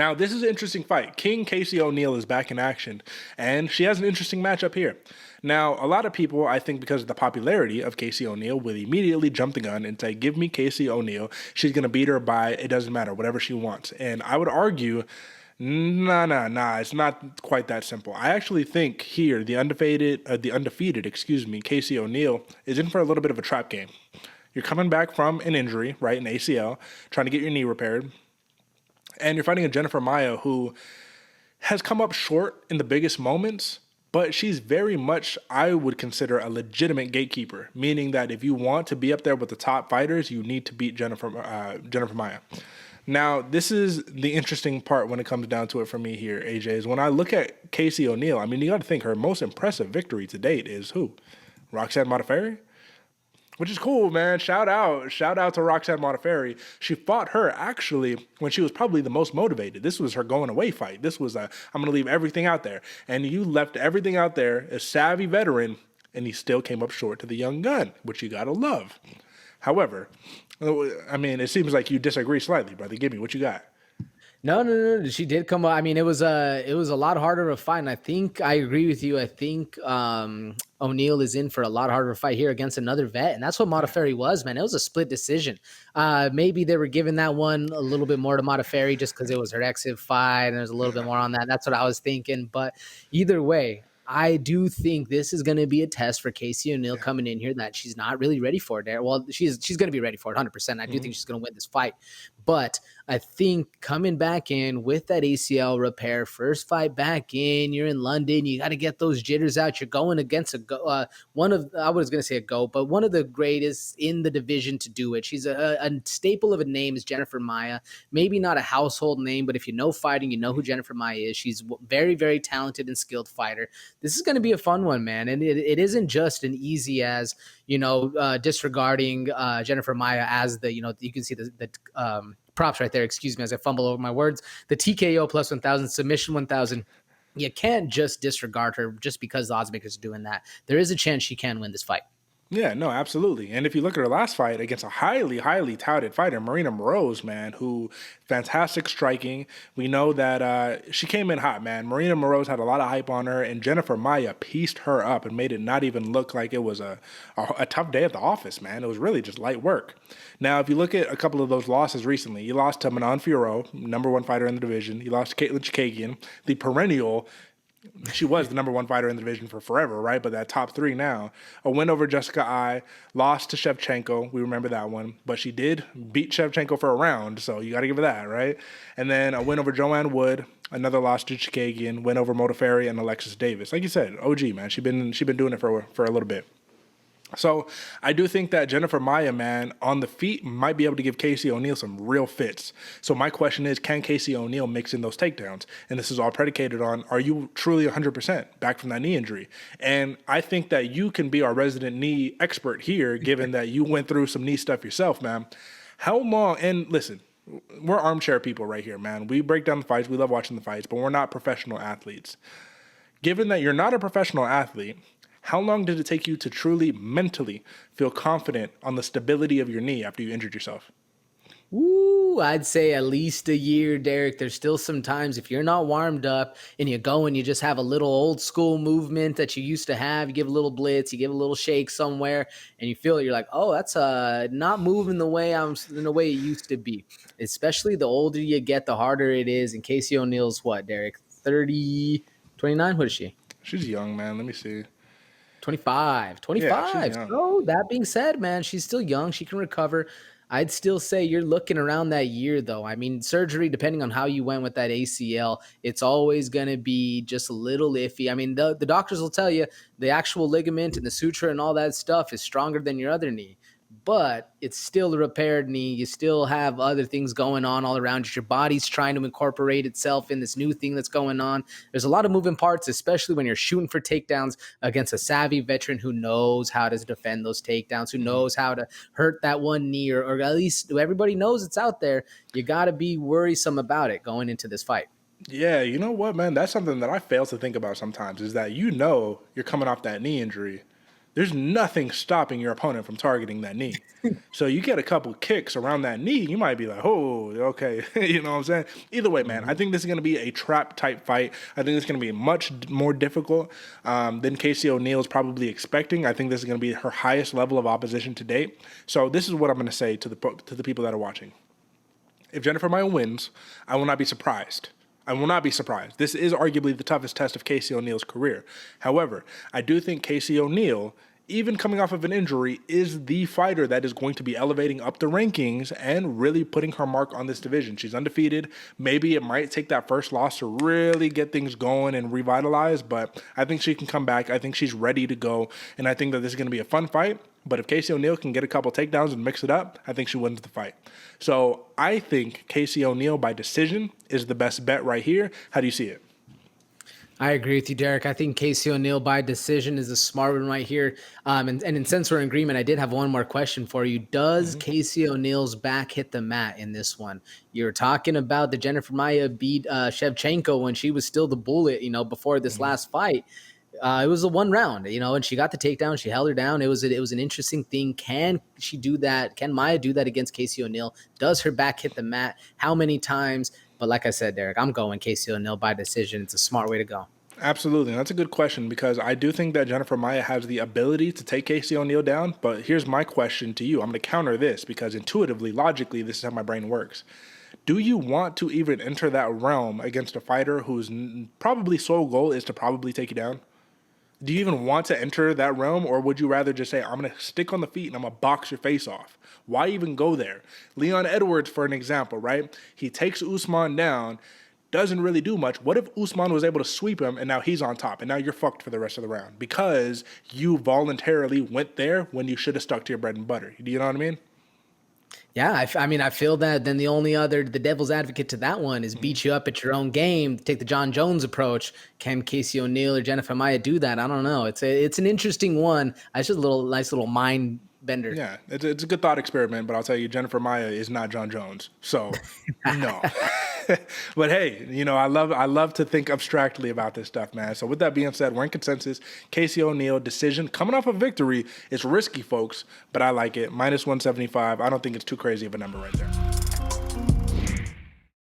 Now, this is an interesting fight. King Casey O'Neill is back in action, and she has an interesting matchup here. Now, a lot of people, I think because of the popularity of Casey O'Neill, will immediately jump the gun and say, give me Casey O'Neill. She's going to beat her by, it doesn't matter, whatever she wants. And I would argue, nah, it's not quite that simple. I actually think here, the undefeated, Casey O'Neill is in for a little bit of a trap game. You're coming back from an injury, right, an ACL, trying to get your knee repaired. And you're fighting a Jennifer Maia who has come up short in the biggest moments, but she's very much, I would consider, a legitimate gatekeeper, meaning that if you want to be up there with the top fighters, you need to beat Jennifer Maia. Now, this is the interesting part when it comes down to it for me here, AJ, is when I look at Casey O'Neill, I mean, you got to think her most impressive victory to date is who? Roxanne Modafferi? Which is cool, man. Shout out to Roxanne Modafferi. She fought her actually when she was probably the most motivated. This was her going away fight. This was I'm going to leave everything out there. And you left everything out there, a savvy veteran, and he still came up short to the young gun, which you got to love. However, I mean, it seems like you disagree slightly, brother. Give me what you got. No. She did come up. I mean, it was a lot harder to fight. And I think I agree with you. I think O'Neill is in for a lot harder fight here against another vet. And that's what Modafferi was, man. It was a split decision. Maybe they were giving that one a little bit more to Modafferi just because it was her exit fight and there's a little bit more on that. That's what I was thinking. But either way, I do think this is going to be a test for Casey O'Neill coming in here that she's not really ready for it. Well, she's going to be ready for it 100%. I do think she's going to win this fight. But I think coming back in with that ACL repair, first fight back in, you're in London, you got to get those jitters out. You're going against one of the greatest in the division to do it. She's a staple of a name is Jennifer Maia. Maybe not a household name, but if you know fighting, you know who Jennifer Maia is. She's very, very talented and skilled fighter. This is going to be a fun one, man. And it isn't just an easy as, disregarding Jennifer Maia as you can see the props right there. Excuse me as I fumble over my words. The TKO plus 1,000, submission 1,000. You can't just disregard her just because the odds makers are doing that. There is a chance she can win this fight. Yeah, no, absolutely. And if you look at her last fight against a highly, highly touted fighter, Marina Moroz, man, who fantastic striking. We know that she came in hot, man. Marina Moroz had a lot of hype on her, and Jennifer Maia pieced her up and made it not even look like it was a tough day at the office, man. It was really just light work. Now, if you look at a couple of those losses recently, you lost to Manon Fiorot, number one fighter in the division. You lost to Caitlin Chikagian, the perennial. She was the number one fighter in the division for forever, right? But that top three now. A win over Jessica Ai, lost to Shevchenko. We remember that one. But she did beat Shevchenko for a round, so you got to give her that, right? And then a win over Joanne Wood, another loss to Chikagian, win over Modafferi and Alexis Davis. Like you said, OG, man. She been doing it for a little bit. So I do think that Jennifer Maia, man, on the feet might be able to give Casey O'Neill some real fits. So my question is, can Casey O'Neill mix in those takedowns? And this is all predicated on, are you truly 100% back from that knee injury? And I think that you can be our resident knee expert here, given that you went through some knee stuff yourself, man. How long, and listen, we're armchair people right here, man. We break down the fights. We love watching the fights, but we're not professional athletes. Given that you're not a professional athlete, how long did it take you to truly mentally feel confident on the stability of your knee after you injured yourself? Ooh, I'd say at least a year, Derek. There's still some times if you're not warmed up and you go and you just have a little old school movement that you used to have, you give a little blitz, you give a little shake somewhere, and you feel it, you're like, oh, that's not moving the way it used to be. Especially the older you get, the harder it is. And Casey O'Neill's what, Derek? 30, 29? What is she? She's young, man. Let me see. 25. Yeah, so that being said, man, she's still young. She can recover. I'd still say you're looking around that year, though. I mean, surgery, depending on how you went with that ACL, it's always going to be just a little iffy. I mean, the doctors will tell you the actual ligament and the suture and all that stuff is stronger than your other knee. But it's still a repaired knee. You still have other things going on all around you. Your body's trying to incorporate itself in this new thing that's going on. There's a lot of moving parts, especially when you're shooting for takedowns against a savvy veteran who knows how to defend those takedowns, who knows how to hurt that one knee, or at least everybody knows it's out there. You got to be worrisome about it going into this fight. Yeah, you know what, man? That's something that I fail to think about sometimes, is that you're coming off that knee injury. there's nothing stopping your opponent from targeting that knee. So you get a couple kicks around that knee, you might be like, oh, okay. You know what I'm saying? Either way, man, I think this is going to be a trap type fight. I think it's going to be much more difficult than Casey O'Neill is probably expecting. I think this is going to be her highest level of opposition to date. So this is what I'm going to say to the people that are watching. If Jennifer Maia wins, I will not be surprised. I will not be surprised. This is arguably the toughest test of Casey O'Neill's career. However, I do think Casey O'Neill, even coming off of an injury, is the fighter that is going to be elevating up the rankings and really putting her mark on this division. She's undefeated. Maybe it might take that first loss to really get things going and revitalize, but I think she can come back. I think she's ready to go, and I think that this is going to be a fun fight. But if Casey O'Neill can get a couple takedowns and mix it up, I think she wins the fight. So I think Casey O'Neill by decision is the best bet right here. How do you see it? I agree with you, Derek. I think Casey O'Neill by decision is a smart one right here. And since we're in agreement, I did have one more question for you. Does Casey O'Neill's back hit the mat in this one? You were talking about the Jennifer Maia beat Shevchenko when she was still the bullet, before this last fight. It was a one round, and she got the takedown. She held her down. It was an interesting thing. Can she do that? Can Maia do that against Casey O'Neill? Does her back hit the mat? How many times? But like I said, Derek, I'm going Casey O'Neill by decision. It's a smart way to go. Absolutely. That's a good question because I do think that Jennifer Maia has the ability to take Casey O'Neill down. But here's my question to you. I'm going to counter this because intuitively, logically, this is how my brain works. Do you want to even enter that realm against a fighter whose probably sole goal is to probably take you down? Do you even want to enter that realm, or would you rather just say, I'm going to stick on the feet and I'm going to box your face off? Why even go there? Leon Edwards, for an example, right? He takes Usman down, doesn't really do much. What if Usman was able to sweep him and now he's on top and now you're fucked for the rest of the round because you voluntarily went there when you should have stuck to your bread and butter? Do you know what I mean? Yeah, I feel that then the devil's advocate to that one is beat you up at your own game, take the John Jones approach. Can Casey O'Neill or Jennifer Maia do that? I don't know. It's an interesting one. It's just a nice little mind bender. Yeah, it's a good thought experiment, but I'll tell you, Jennifer Maia is not John Jones. So, no. But hey, I love to think abstractly about this stuff, man. So with that being said, we're in consensus. Casey O'Neill decision coming off a victory. It's risky, folks, but I like it. -175. I don't think it's too crazy of a number right there.